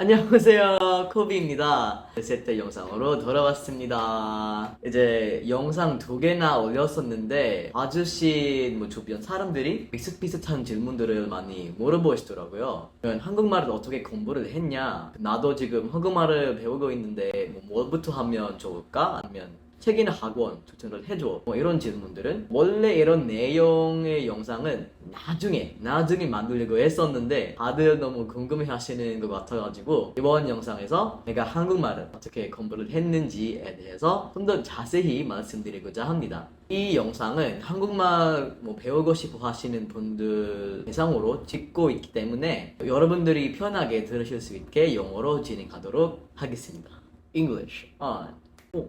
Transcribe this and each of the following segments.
안녕하세요, 코비입니다. 셋째 영상으로 돌아왔습니다. 이제 영상 2개나 올렸었는데 봐주신 주변 사람들이 비슷비슷한 질문들을 많이 물어보시더라고요. 한국말을 어떻게 공부를 했냐? 나도 지금 한국말을 배우고 있는데 뭐부터 하면 좋을까? 아니면 책이나 학원 추천을 해줘. 이런 질문들은 원래 이런 내용의 영상은 나중에 만들려고 했었는데 다들 너무 궁금해 하시는 것 같아가지고 이번 영상에서 내가 한국말을 어떻게 공부를 했는지에 대해서 좀 더 자세히 말씀드리고자 합니다. 이 영상은 한국말 배우고 싶어 하시는 분들 대상으로 찍고 있기 때문에 여러분들이 편하게 들으실 수 있게 영어로 진행하도록 하겠습니다. English on. Oh.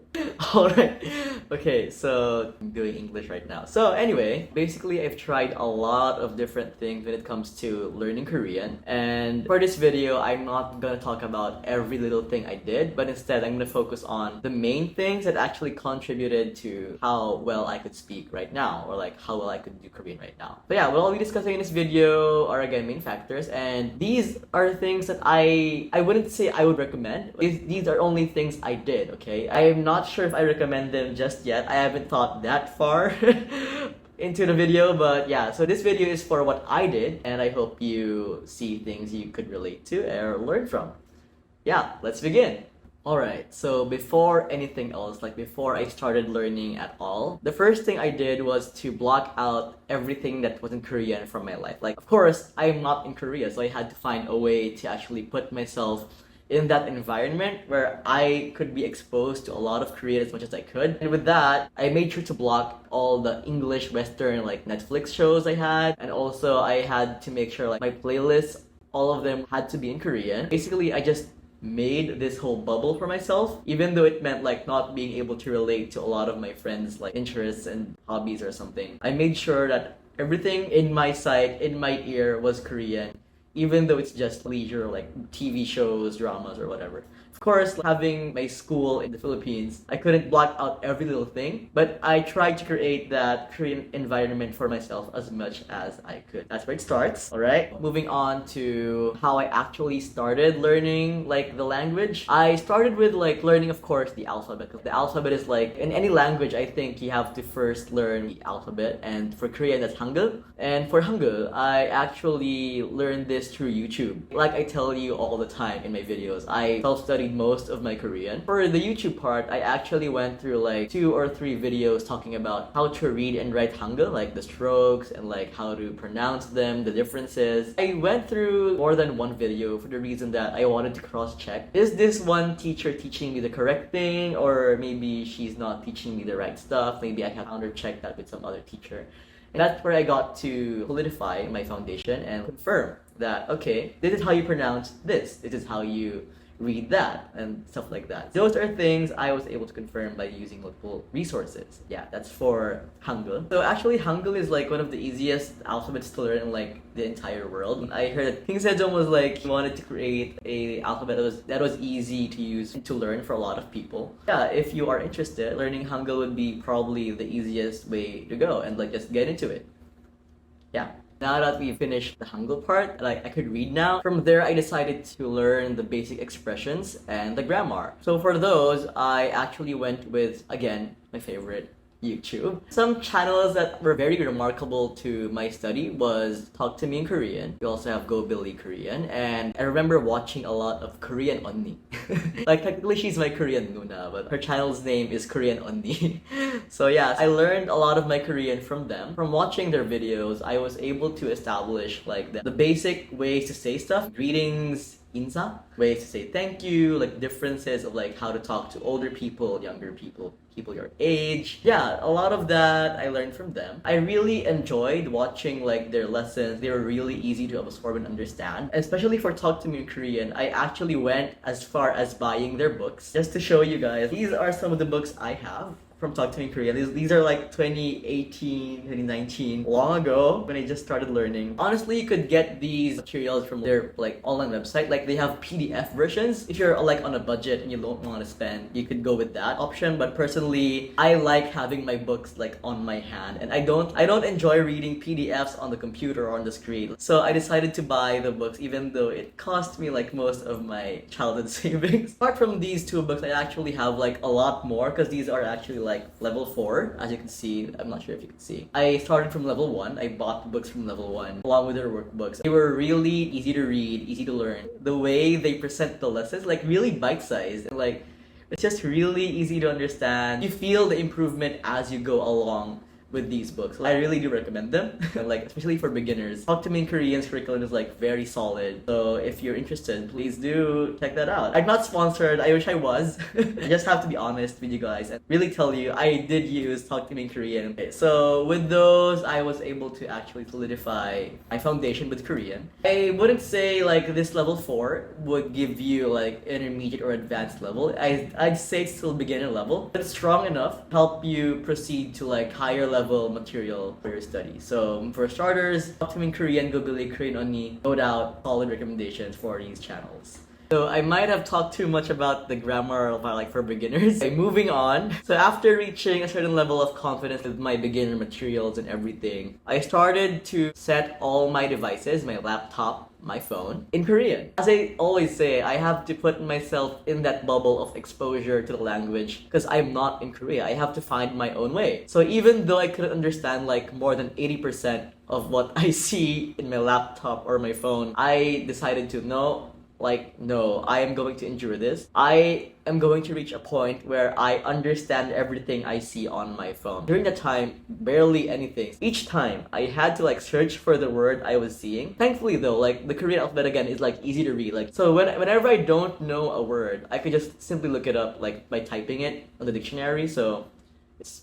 Alright. Okay, so I'm doing English right now. So anyway, basically I've tried a lot of different things when it comes to learning Korean. And for this video, I'm not gonna talk about every little thing I did, but instead I'm gonna focus on the main things that actually contributed to how well I could speak right now, or like how well I could do Korean right now. But yeah, what I'll be discussing in this video are again main factors, and these are things that I wouldn't say I would recommend. These are only things I did, okay? I'm not sure if I recommend them just yet. I haven't thought that far into the video, but yeah, so this video is for what I did, and I hope you see things you could relate to or learn from. Yeah, let's begin. Alright, so before anything else, like before I started learning at all, the first thing I did was to block out everything that wasn't Korean from my life. Like, of course, I'm not in Korea, so I had to find a way to actually put myself in that environment where I could be exposed to a lot of Korean as much as I could. And with that, I made sure to block all the English Western like Netflix shows I had. And also I had to make sure like my playlists, all of them had to be in Korean. Basically, I just made this whole bubble for myself, even though it meant like not being able to relate to a lot of my friends' like interests and hobbies or something. I made sure that everything in my sight, in my ear was Korean, even though it's just leisure like TV shows, dramas, or whatever. Of course, having my school in the Philippines, I couldn't block out every little thing, but I tried to create that Korean environment for myself as much as I could. That's where it starts, alright? Moving on to how I actually started learning like the language. I started with like learning, of course, the alphabet, because the alphabet is like, in any language, I think you have to first learn the alphabet, and for Korean, that's Hangul. And for Hangul, I actually learned this through YouTube. Like I tell you all the time in my videos, I self-studied most of my Korean. For the YouTube part, I actually went through like 2 or 3 videos talking about how to read and write Hangul, like the strokes and like how to pronounce them, the differences. I went through more than one video for the reason that I wanted to cross-check. Is this one teacher teaching me the correct thing, or maybe she's not teaching me the right stuff? Maybe I can counter-check that with some other teacher. And that's where I got to solidify my foundation and confirm that, okay, this is how you pronounce this. This is how you read that, and stuff like that. Those are things I was able to confirm by using multiple resources. Yeah, that's for Hangul. So actually, Hangul is like one of the easiest alphabets to learn in like the entire world. I heard that King Sejong was like, he wanted to create a alphabet that was easy to use and to learn for a lot of people. Yeah, if you are interested, learning Hangul would be probably the easiest way to go, and like just get into it. Yeah. Now that we finished the Hangul part, like I could read now, from there I decided to learn the basic expressions and the grammar. So for those, I actually went with, again, my favorite, YouTube. Some channels that were very remarkable to my study was Talk to Me in Korean. We also have Go Billy Korean, and I remember watching a lot of Korean Onni. Like technically she's my Korean Nuna, but her channel's name is Korean Onni. So yeah, I learned a lot of my Korean from them. From watching their videos, I was able to establish like the basic ways to say stuff, greetings, insa, ways to say thank you, like differences of like how to talk to older people, younger people, people your age. Yeah, a lot of that I learned from them. I really enjoyed watching like their lessons. They were really easy to absorb and understand. Especially for Talk to Me in Korean, I actually went as far as buying their books. Just to show you guys, these are some of the books I have. from Talk to Me in Korean. These are like 2018, 2019, long ago when I just started learning. Honestly, you could get these materials from their like online website. Like they have PDF versions. If you're like on a budget and you don't want to spend, you could go with that option. But personally, I like having my books like on my hand, and I don't enjoy reading PDFs on the computer or on the screen. So I decided to buy the books even though it cost me like most of my childhood savings. Apart from these two books, I actually have like a lot more because these are actually like level 4, as you can see. I'm not sure if you can see. I started from level 1. I bought the books from level 1 along with their workbooks. They were really easy to read, easy to learn. The way they present the lessons, like really bite-sized, and like it's just really easy to understand. You feel the improvement as you go along with these books. I really do recommend them, like especially for beginners. Talk to Me in Korean's curriculum is like very solid. So if you're interested, please do check that out. I'm not sponsored. I wish I was. I just have to be honest with you guys and really tell you I did use Talk to Me in Korean. Okay, so with those, I was able to actually solidify my foundation with Korean. I wouldn't say like this level 4 would give you like intermediate or advanced level. I'd say it's still beginner level, but it's strong enough to help you proceed to like higher level material for your study. So for starters, Talk to Me in Korean, Gobili, Korean Oni, no doubt solid recommendations for these channels. So I might have talked too much about the grammar like for beginners. Okay, moving on. So after reaching a certain level of confidence with my beginner materials and everything, I started to set all my devices, my laptop, my phone, in Korean. As I always say, I have to put myself in that bubble of exposure to the language because I'm not in Korea. I have to find my own way. So even though I couldn't understand like more than 80% of what I see in my laptop or my phone, I decided to no, I am going to endure this. I am going to reach a point where I understand everything I see on my phone. During that time, barely anything. Each time, I had to like search for the word I was seeing. Thankfully though, like the Korean alphabet again is like easy to read. Like so whenever I don't know a word, I could just simply look it up like by typing it on the dictionary. So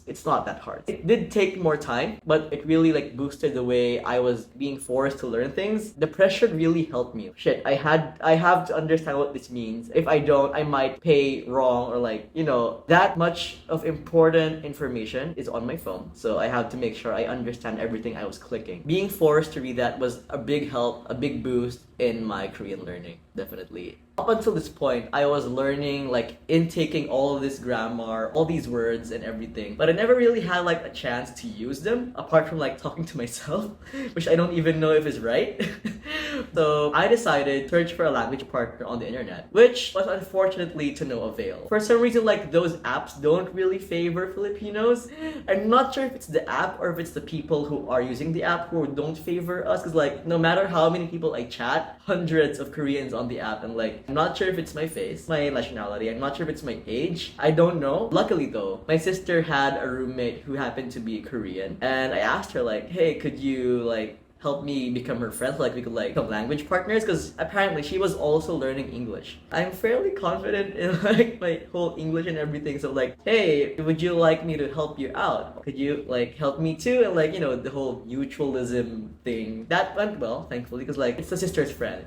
it's not that hard. It did take more time, but it really like boosted the way I was being forced to learn things. The pressure really helped me. Shit, I have to understand what this means. If I don't, I might pay wrong or like, you know, that much of important information is on my phone. So I have to make sure I understand everything I was clicking. Being forced to read that was a big help, a big boost in my Korean learning, definitely. Up until this point, I was learning, like, intaking all of this grammar, all these words and everything. But I never really had, like, a chance to use them, apart from, like, talking to myself, which I don't even know if is right. So I decided to search for a language partner on the internet, which was unfortunately to no avail. For some reason, like, those apps don't really favor Filipinos. I'm not sure if it's the app or if it's the people who are using the app who don't favor us, because, like, no matter how many people I chat, hundreds of Koreans on the app, and, like, I'm not sure if it's my face, my nationality, I'm not sure if it's my age, I don't know. Luckily though, my sister had a roommate who happened to be Korean, and I asked her like, hey, could you like help me become her friend so like we could like become language partners, because apparently she was also learning English. I'm fairly confident in like my whole English and everything, so like, hey, would you like me to help you out? Could you like help me too? And like, you know, the whole mutualism thing, that went well, thankfully, because like it's a sister's friend.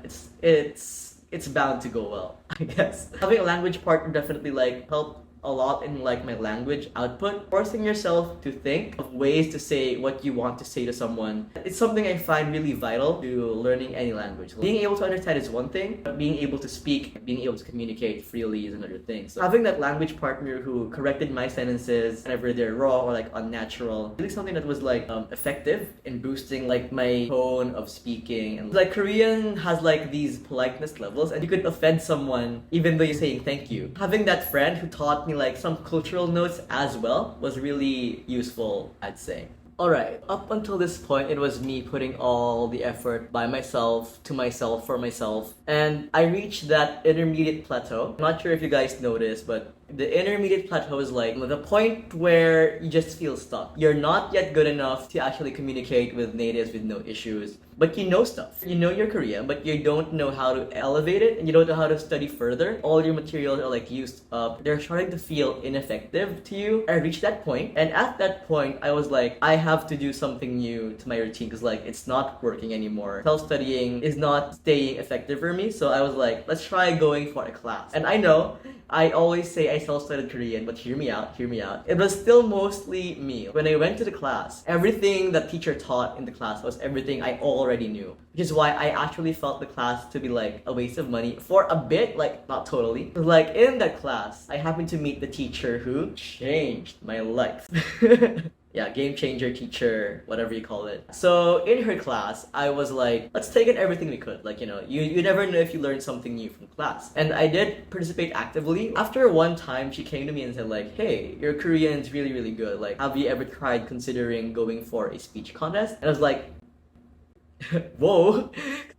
It's bound to go well, I guess. Having a language partner definitely like helped a lot in like my language output. Forcing yourself to think of ways to say what you want to say to someone, it's something I find really vital to learning any language. Being able to understand is one thing, but being able to speak, being able to communicate freely is another thing. So having that language partner who corrected my sentences whenever they're raw or like unnatural, really something that was like effective in boosting like my tone of speaking. And like Korean has like these politeness levels, and you could offend someone even though you're saying thank you. Having that friend who taught me like some cultural notes as well was really useful, I'd say. Alright, up until this point, it was me putting all the effort by myself, to myself, for myself, and I reached that intermediate plateau. I'm not sure if you guys noticed, but the intermediate plateau is like the point where you just feel stuck. You're not yet good enough to actually communicate with natives with no issues, but you know stuff. You know your Korean, but you don't know how to elevate it, and you don't know how to study further. All your materials are like used up. They're starting to feel ineffective to you. I reached that point, and at that point, I was like, I have to do something new to my routine, because like it's not working anymore. Self-studying is not staying effective for me, so I was like, let's try going for a class. And I know I always say I self-studied Korean, but hear me out, hear me out. It was still mostly me. When I went to the class, everything that teacher taught in the class was everything I already knew. Which is why I actually felt the class to be like a waste of money for a bit, like not totally. Like in that class, I happened to meet the teacher who changed my life. Yeah, game changer teacher, whatever you call it. So in her class, I was like, let's take in everything we could. Like, you never know if you learn something new from class. And I did participate actively. After one time, she came to me and said like, hey, your Korean is really, really good. Like, have you ever tried considering going for a speech contest? And I was like, whoa.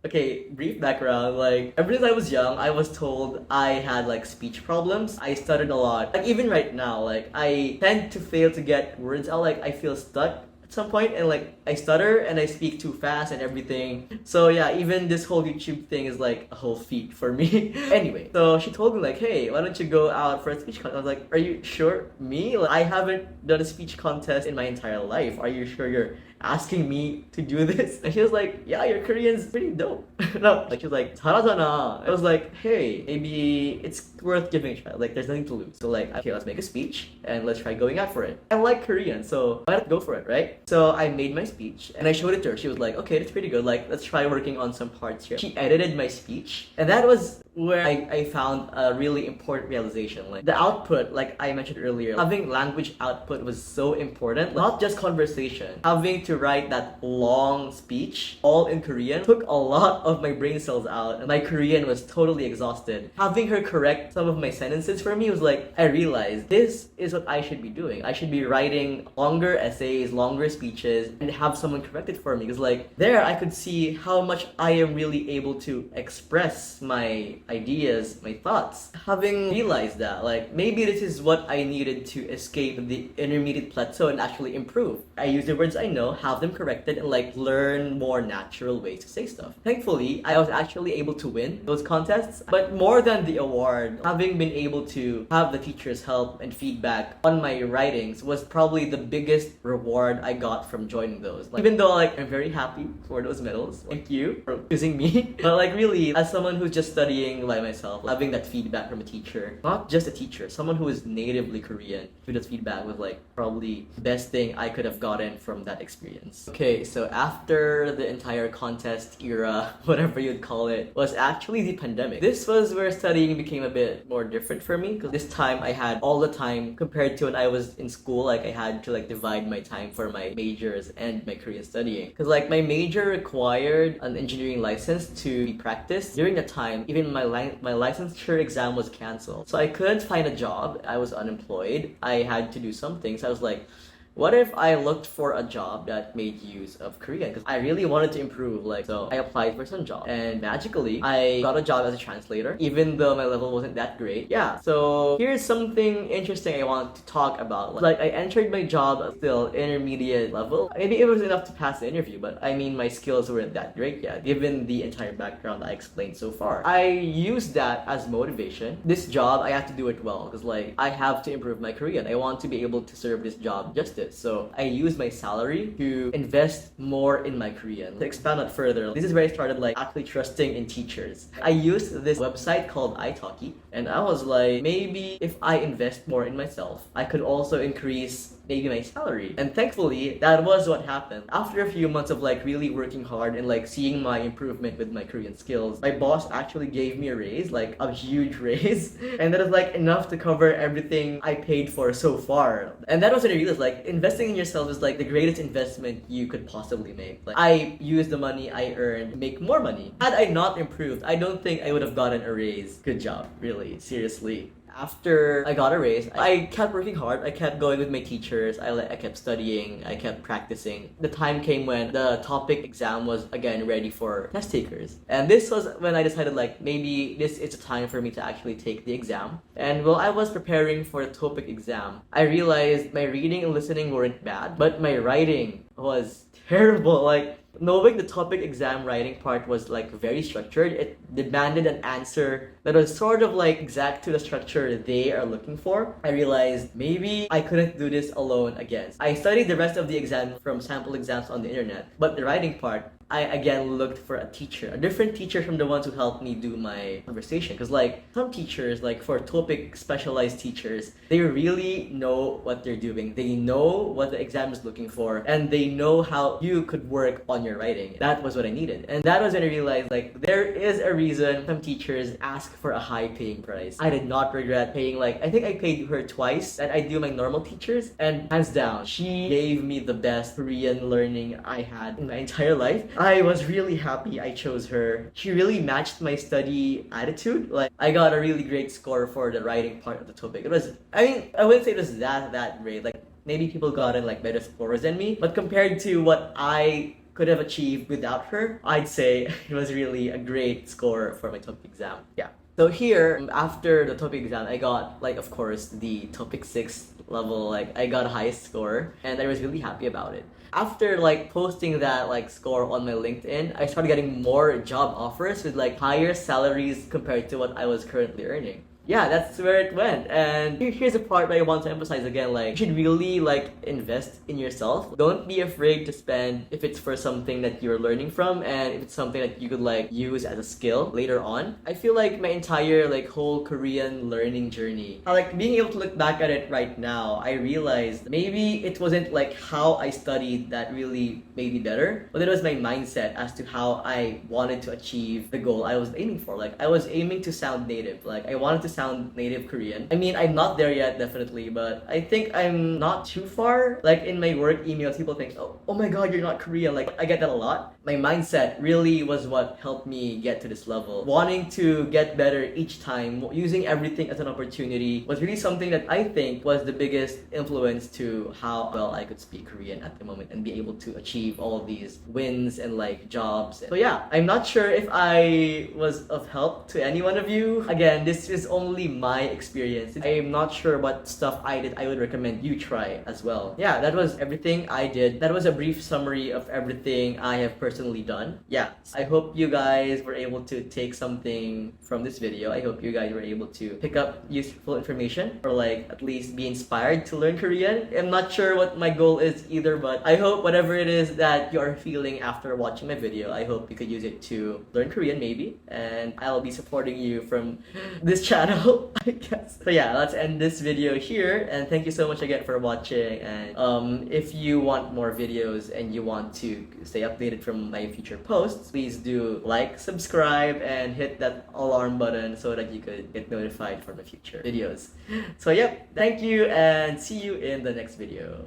Okay, brief background. Like, ever since I was young, I was told I had like speech problems. I stuttered a lot. Like, even right now, like, I tend to fail to get words out. Like, I feel stuck at some point, and like, I stutter and I speak too fast and everything. So yeah, even this whole YouTube thing is like a whole feat for me. Anyway, so she told me like, hey, why don't you go out for a speech contest? I was like, are you sure? Me? Like, I haven't done a speech contest in my entire life. Are you sure you're asking me to do this? And she was like, yeah, your Korean's pretty dope. No, like, she was like, 잘하잖아. I was like, hey, maybe it's worth giving a try. Like, there's nothing to lose. So like, okay, let's make a speech and let's try going out for it. I like Korean, so why not go for it, right? So I made my speech and I showed it to her. She was like, okay, that's pretty good. Like, let's try working on some parts here. She edited my speech, and that was where I found a really important realization. Like, the output, like I mentioned earlier, having language output was so important. Not just conversation. Having to write that long speech, all in Korean, took a lot of my brain cells out, and my Korean was totally exhausted. Having her correct some of my sentences for me was like, I realized this is what I should be doing. I should be writing longer essays, longer speeches, and have someone correct it for me. Because like, there I could see how much I am really able to express my ideas, my thoughts. Having realized that, like, maybe this is what I needed to escape the intermediate plateau and actually improve. I use the words I know, have them corrected, and like learn more natural ways to say stuff. Thankfully, I was actually able to win those contests. But more than the award, having been able to have the teachers' help and feedback on my writings was probably the biggest reward I got from joining those. Like, even though like I'm very happy for those medals, thank you for choosing me. But like, really, as someone who's just studying by myself, having that feedback from a teacher, not just a teacher, someone who is natively Korean, with that feedback was like probably the best thing I could have gotten from that experience. Okay, so after the entire contest era, whatever you'd call it, was actually the pandemic. This was where studying became a bit more different for me, because this time I had all the time compared to when I was in school. Like, I had to like divide my time for my majors and my Korean studying, because like my major required an engineering license to be practiced. During the time, even my licensure exam was canceled, so I couldn't find a job. I was unemployed. I had to do something, so I was like, what if I looked for a job that made use of Korean? Because I really wanted to improve. Like, so I applied for some job, and magically I got a job as a translator, even though my level wasn't that great. Yeah, so here's something interesting I want to talk about. Like, I entered my job at still intermediate level. Maybe it was enough to pass the interview, but I mean, my skills weren't that great yet, given the entire background I explained so far. I used that as motivation. This job, I have to do it well, because like, I have to improve my Korean. I want to be able to serve this job justice. So I used my salary to invest more in my Korean. To expand on further, this is where I started like actually trusting in teachers. I used this website called italki, and I was like, maybe if I invest more in myself, I could also increase maybe my salary. And thankfully, that was what happened. After a few months of like really working hard and like seeing my improvement with my Korean skills, my boss actually gave me a raise, like a huge raise. And that is like enough to cover everything I paid for so far. And that was when I realized like investing in yourself is like the greatest investment you could possibly make. Like, I used the money I earned to make more money. Had I not improved, I don't think I would have gotten a raise. Good job, really, seriously. After I got a raise, I kept working hard. I kept going with my teachers. I kept studying. I kept practicing. The time came when the topic exam was again ready for test takers. And this was when I decided like, maybe this is a time for me to actually take the exam. And while I was preparing for the topic exam, I realized my reading and listening weren't bad, but my writing was terrible. Like, knowing the topic exam writing part was like very structured, it demanded an answer that was sort of like exact to the structure they are looking for. I realized maybe I couldn't do this alone again. I studied the rest of the exam from sample exams on the internet, but the writing part, I again looked for a teacher, a different teacher from the ones who helped me do my conversation. Because like some teachers, like for topic specialized teachers, they really know what they're doing. They know what the exam is looking for, and they know how you could work on your writing. That was what I needed. And that was when I realized like there is a reason some teachers ask for a high paying price. I did not regret paying, like I think I paid her twice that I do my normal teachers, and hands down, she gave me the best Korean learning I had in my entire life. I was really happy I chose her. She really matched my study attitude. Like I got a really great score for the writing part of the topic. It was, I mean, I wouldn't say it was that great. Like maybe people got in like better scores than me, but compared to what I could have achieved without her, I'd say it was really a great score for my topic exam. Yeah. So here, after the topic exam, I got, like, of course, the topic 6 level, like, I got highest score, and I was really happy about it. After, like, posting that, like, score on my LinkedIn, I started getting more job offers with, like, higher salaries compared to what I was currently earning. Yeah, that's where it went. And here's the part where I want to emphasize again, like, you should really, like, invest in yourself. Don't be afraid to spend if it's for something that you're learning from, and if it's something that you could, like, use as a skill later on. I feel like my entire, like, whole Korean learning journey, like, being able to look back at it right now, I realized maybe it wasn't, like, how I studied that really made me better, but it was my mindset as to how I wanted to achieve the goal I was aiming for. Like, I was aiming to sound native. Like, I wanted to sound native Korean. I mean, I'm not there yet, definitely, but I think I'm not too far. Like in my work emails, people think, oh my god, you're not Korean. Like I get that a lot. My mindset really was what helped me get to this level. Wanting to get better each time, using everything as an opportunity was really something that I think was the biggest influence to how well I could speak Korean at the moment and be able to achieve all of these wins and like jobs. So yeah, I'm not sure if I was of help to any one of you. Again, this is only my experience. I'm not sure what stuff I did I would recommend you try as well. Yeah, that was everything I did. That was a brief summary of everything I have personally done. Yeah, I hope you guys were able to take something from this video. I hope you guys were able to pick up useful information or like at least be inspired to learn Korean. I'm not sure what my goal is either, but I hope whatever it is that you are feeling after watching my video, I hope you could use it to learn Korean maybe, and I'll be supporting you from this channel, I guess. So yeah, let's end this video here, and thank you so much again for watching. And if you want more videos and you want to stay updated from my future posts, please do like, subscribe, and hit that alarm button so that you could get notified for the future videos. So yep, thank you and see you in the next video.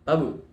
Babu!